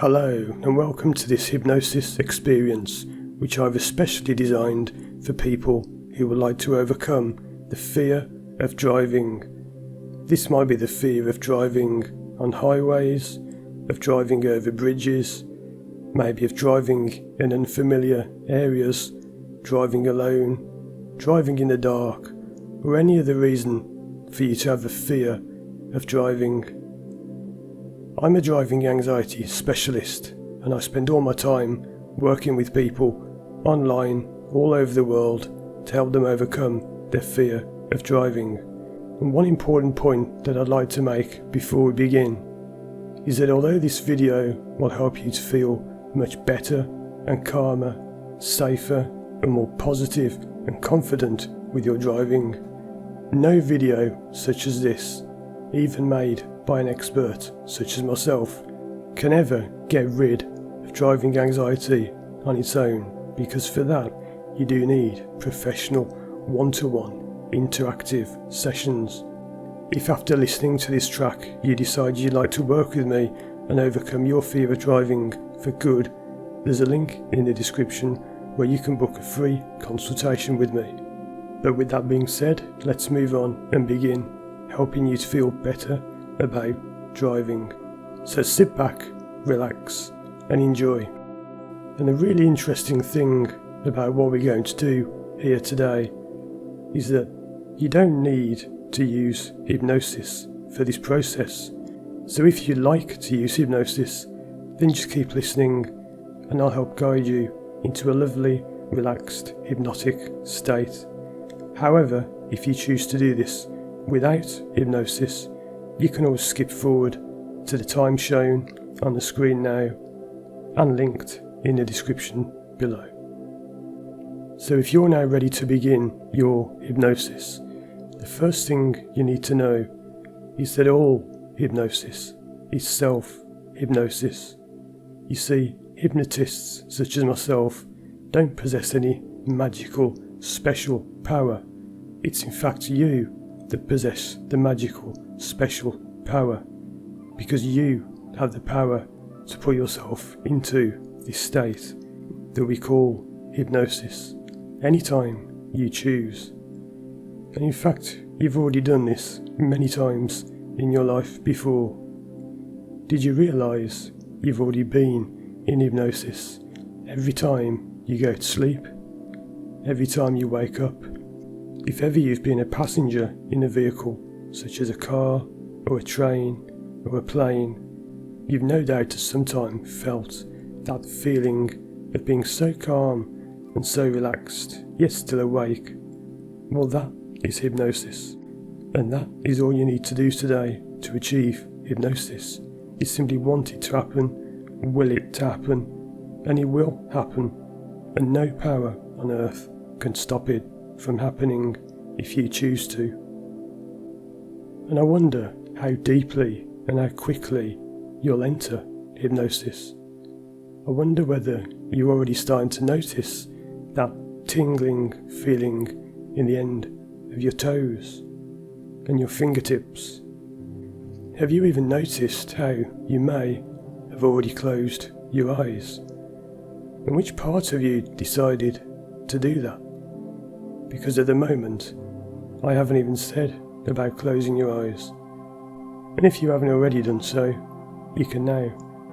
Hello and welcome to this hypnosis experience, which I've especially designed for people who would like to overcome the fear of driving. This might be the fear of driving on highways, of driving over bridges, maybe of driving in unfamiliar areas, driving alone, driving in the dark, or any other reason for you to have a fear of driving. I'm a driving anxiety specialist, and I spend all my time working with people online all over the world to help them overcome their fear of driving. And one important point that I'd like to make before we begin is that although this video will help you to feel much better and calmer, safer and more positive and confident with your driving, no video such as this, even made by an expert such as myself, can ever get rid of driving anxiety on its own, because for that you do need professional one-to-one interactive sessions. If after listening to this track you decide you'd like to work with me and overcome your fear of driving for good, there's a link in the description where you can book a free consultation with me. But with that being said, let's move on and begin helping you to feel better about driving. So sit back, relax and enjoy. And the really interesting thing about what we're going to do here today is that you don't need to use hypnosis for this process. So if you like to use hypnosis, then just keep listening and I'll help guide you into a lovely, relaxed, hypnotic state. However, if you choose to do this without hypnosis, you can always skip forward to the time shown on the screen now and linked in the description below. So if you're now ready to begin your hypnosis, the first thing you need to know is that all hypnosis is self-hypnosis. You see, hypnotists such as myself don't possess any magical, special power. It's in fact you that possess the magical, special power, because you have the power to put yourself into this state that we call hypnosis anytime you choose. And in fact, you've already done this many times in your life before. Did you realise you've already been in hypnosis every time you go to sleep, every time you wake up? If ever you've been a passenger in a vehicle, such as a car, or a train, or a plane, you've no doubt at some time felt that feeling of being so calm and so relaxed, yet still awake. Well, that is hypnosis. And that is all you need to do today to achieve hypnosis. You simply want it to happen, will it to happen, and it will happen. And no power on earth can stop it from happening if you choose to. And I wonder how deeply and how quickly you'll enter hypnosis. I wonder whether you're already starting to notice that tingling feeling in the end of your toes and your fingertips. Have you even noticed how you may have already closed your eyes? And which part of you decided to do that? Because at the moment, I haven't even said about closing your eyes. And if you haven't already done so, you can now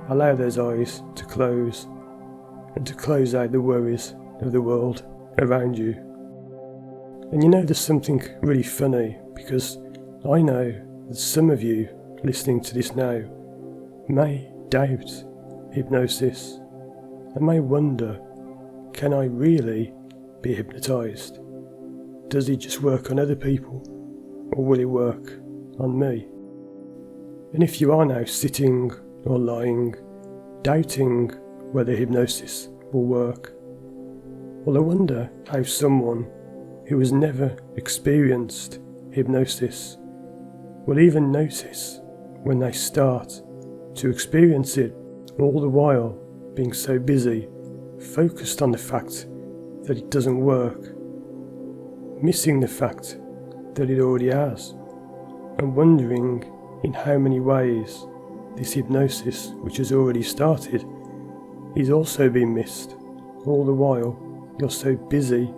allow those eyes to close and to close out the worries of the world around you. And you know, there's something really funny, because I know that some of you listening to this now may doubt hypnosis and may wonder, can I really be hypnotized? Does it just work on other people, or will it work on me? And if you are now sitting or lying, doubting whether hypnosis will work, well, I wonder how someone who has never experienced hypnosis will even notice when they start to experience it, all the while being so busy, focused on the fact that it doesn't work, missing the fact that it already has, and wondering in how many ways this hypnosis, which has already started, is also being missed. All the while, you're so busy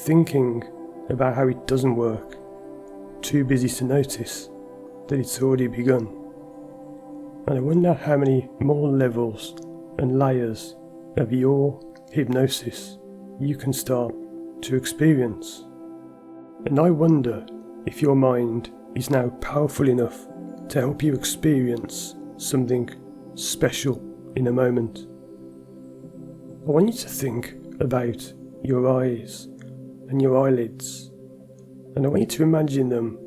thinking about how it doesn't work, too busy to notice that it's already begun. And I wonder how many more levels and layers of your hypnosis you can start to experience. And I wonder if your mind is now powerful enough to help you experience something special in a moment. I want you to think about your eyes and your eyelids, and I want you to imagine them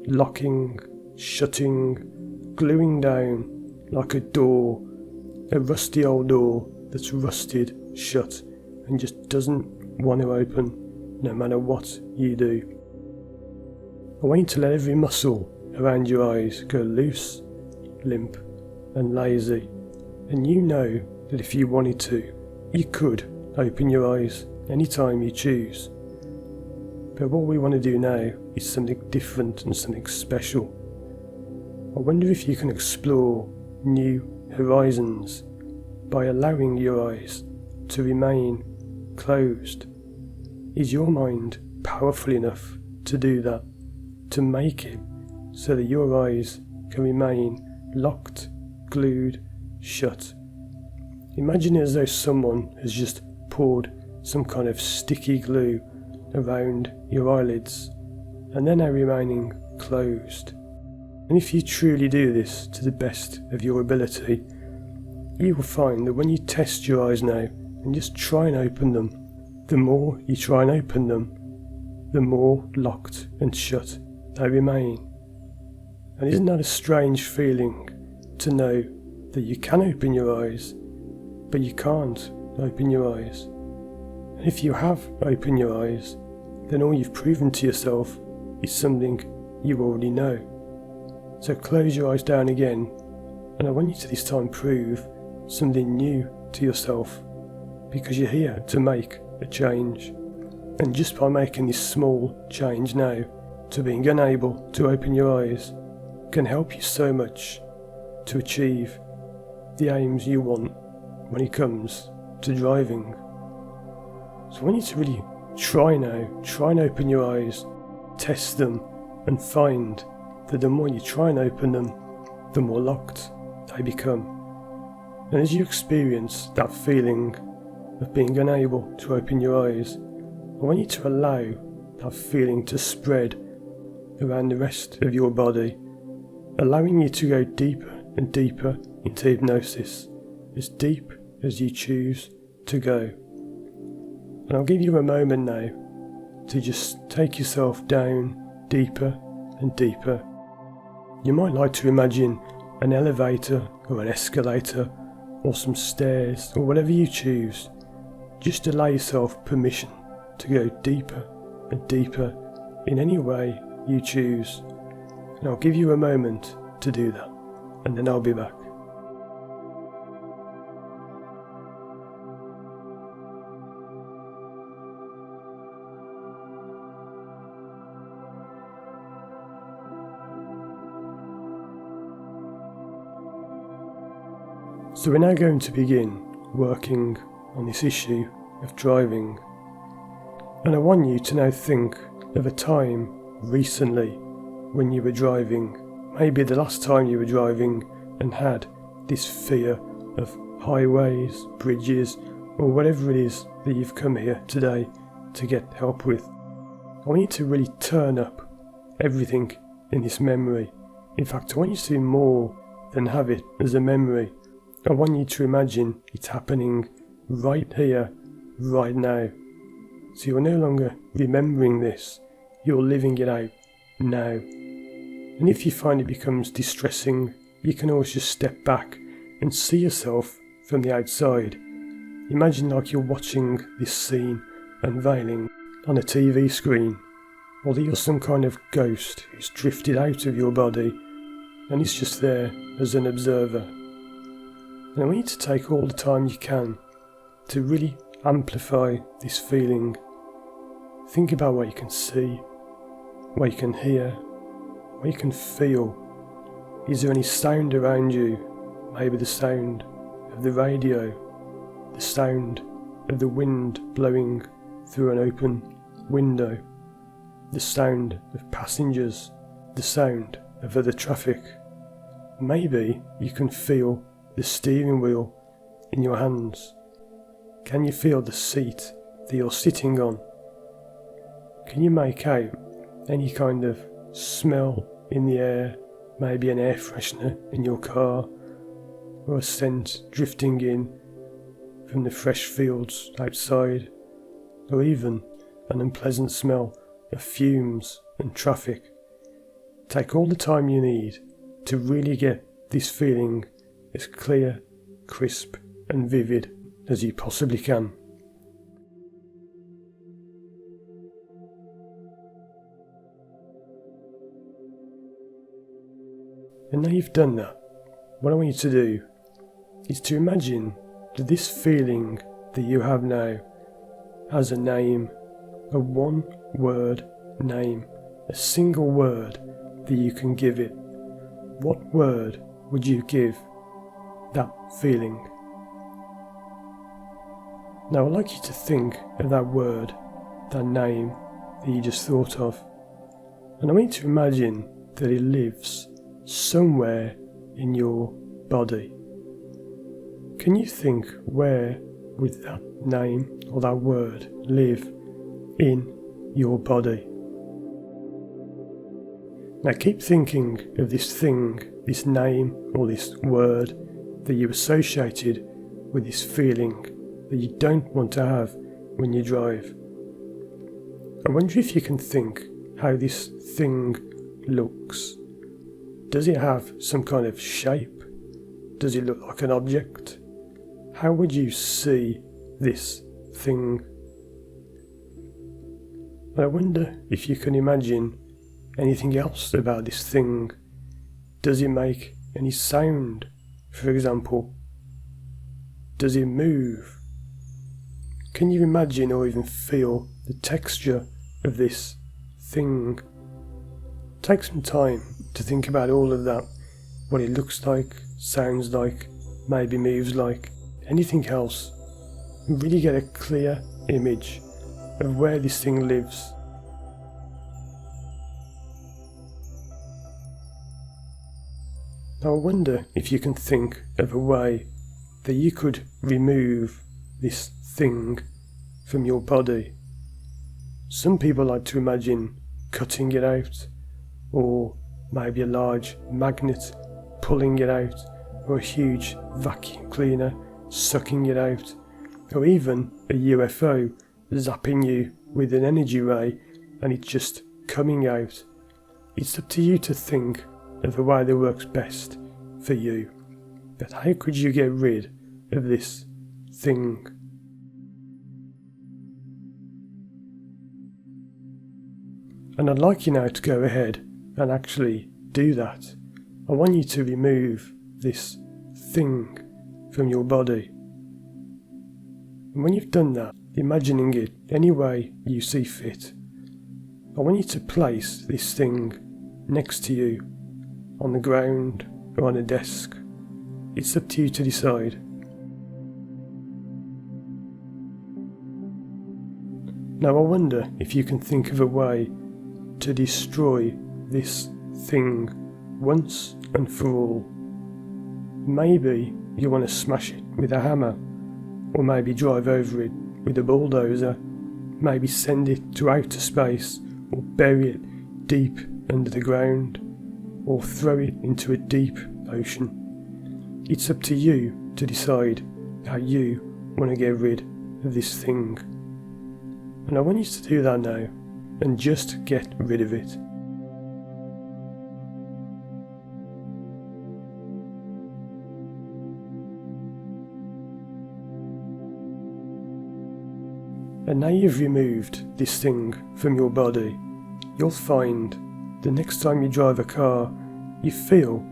locking, shutting, gluing down like a door, a rusty old door that's rusted shut and just doesn't want to open no matter what you do. I want you to let every muscle around your eyes go loose, limp and lazy, and you know that if you wanted to, you could open your eyes anytime you choose. But what we want to do now is something different and something special. I wonder if you can explore new horizons by allowing your eyes to remain closed. Is your mind powerful enough to do that? To make it so that your eyes can remain locked, glued, shut? Imagine it as though someone has just poured some kind of sticky glue around your eyelids, and they're now remaining closed. And if you truly do this to the best of your ability, you will find that when you test your eyes now and just try and open them, the more you try and open them, the more locked and shut they remain. And isn't that a strange feeling to know that you can open your eyes, but you can't open your eyes? And if you have opened your eyes, then all you've proven to yourself is something you already know. So close your eyes down again, and I want you to this time prove something new to yourself, because you're here to make a change. And just by making this small change now to being unable to open your eyes can help you so much to achieve the aims you want when it comes to driving. So I want you to really try and open your eyes, test them, and find that the more you try and open them, the more locked they become. And as you experience that feeling of being unable to open your eyes, I want you to allow that feeling to spread around the rest of your body, allowing you to go deeper and deeper into hypnosis, as deep as you choose to go. And I'll give you a moment now to just take yourself down deeper and deeper. You might like to imagine an elevator or an escalator or some stairs or whatever you choose. Just allow yourself permission to go deeper and deeper in any way you choose. And I'll give you a moment to do that, and then I'll be back. So we're now going to begin working on this issue of driving. And I want you to now think of a time recently when you were driving, maybe the last time you were driving and had this fear of highways, bridges, or whatever it is that you've come here today to get help with. I want you to really turn up everything in this memory. In fact, I want you to do more than have it as a memory. I want you to imagine it's happening right here, right now. So you're no longer remembering this, you're living it out now. And if you find it becomes distressing, you can always just step back and see yourself from the outside. Imagine like you're watching this scene unveiling on a TV screen, or that you're some kind of ghost who's drifted out of your body and is just there as an observer. And I want you to take all the time you can to really amplify this feeling. Think about what you can see, what you can hear, what you can feel. Is there any sound around you? maybe the sound of the radio, the sound of the wind blowing through an open window, the sound of passengers, the sound of other traffic. Maybe you can feel the steering wheel in your hands. Can you feel the seat that you're sitting on? Can you make out any kind of smell in the air, maybe an air freshener in your car, or a scent drifting in from the fresh fields outside, or even an unpleasant smell of fumes and traffic? Take all the time you need to really get this feeling as clear, crisp and vivid as you possibly can. And now you've done that, what I want you to do is to imagine that this feeling that you have now has a name, a one-word name, a single word that you can give it. What word would you give that feeling? Now I'd like you to think of that word, that name that you just thought of, and I want you to imagine that it lives somewhere in your body. Can you think where would that name or that word live in your body? Now keep thinking of this thing, this name or this word that you associated with this feeling that you don't want to have when you drive. I wonder if you can think how this thing looks. Does it have some kind of shape? Does it look like an object? How would you see this thing? I wonder if you can imagine anything else about this thing. Does it make any sound, for example? Does it move? Can you imagine or even feel the texture of this thing? Take some time to think about all of that, what it looks like, sounds like, maybe moves like, anything else, and really get a clear image of where this thing lives. Now I wonder if you can think of a way that you could remove this thing from your body. Some people like to imagine cutting it out, or maybe a large magnet pulling it out, or a huge vacuum cleaner sucking it out, or even a UFO zapping you with an energy ray and it's just coming out. It's up to you to think of the way that works best for you. But how could you get rid of this thing? And I'd like you now to go ahead and actually do that. I want you to remove this thing from your body. And when you've done that, imagining it any way you see fit, I want you to place this thing next to you, on the ground or on a desk. It's up to you to decide. Now I wonder if you can think of a way to destroy this thing once and for all. Maybe you want to smash it with a hammer, or maybe drive over it with a bulldozer, maybe send it to outer space, or bury it deep under the ground, or throw it into a deep ocean. It's up to you to decide how you want to get rid of this thing. And I want you to do that now, and just get rid of it. And now you've removed this thing from your body, you'll find the next time you drive a car, you feel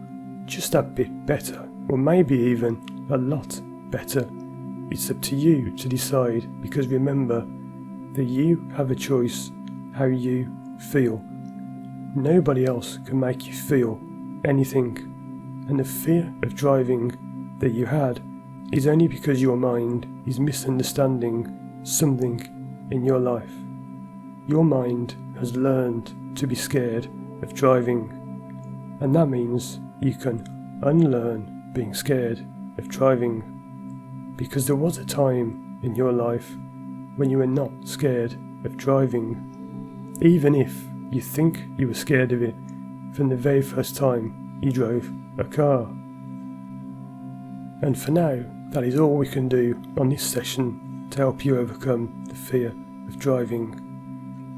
just a bit better, or maybe even a lot better. It's up to you to decide, because remember that you have a choice how you feel. Nobody else can make you feel anything, and the fear of driving that you had is only because your mind is misunderstanding something in your life. Your mind has learned to be scared of driving, and that means you can unlearn being scared of driving, because there was a time in your life when you were not scared of driving, even if you think you were scared of it from the very first time you drove a car. And for now, that is all we can do on this session to help you overcome the fear of driving.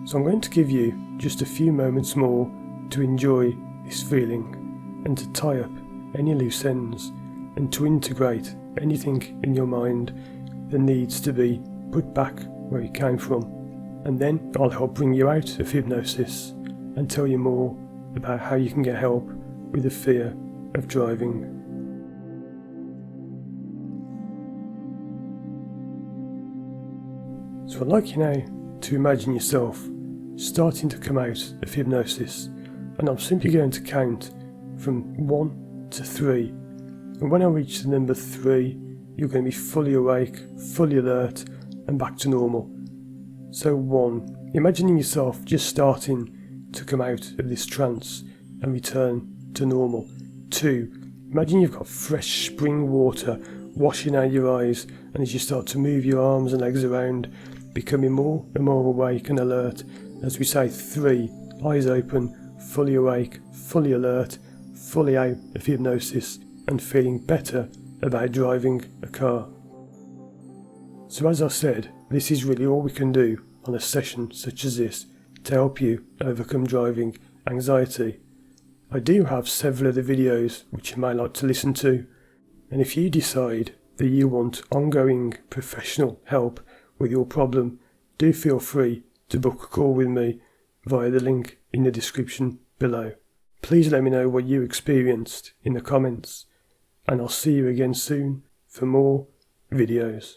So I'm going to give you just a few moments more to enjoy this feeling and to tie up any loose ends and to integrate anything in your mind that needs to be put back where it came from. And then I'll help bring you out of hypnosis and tell you more about how you can get help with the fear of driving. So I'd like you now to imagine yourself starting to come out of hypnosis, and I'm simply going to count from 1 to 3, and when I reach the number 3 you're going to be fully awake, fully alert and back to normal. So 1, imagining yourself just starting to come out of this trance and return to normal. 2, imagine you've got fresh spring water washing out your eyes, and as you start to move your arms and legs around, becoming more and more awake and alert. As we say 3, eyes open, fully awake, fully alert, fully out of hypnosis and feeling better about driving a car. So as I said, this is really all we can do on a session such as this to help you overcome driving anxiety. I do have several other videos which you might like to listen to, and if you decide that you want ongoing professional help with your problem, do feel free to book a call with me via the link in the description below. Please let me know what you experienced in the comments, and I'll see you again soon for more videos.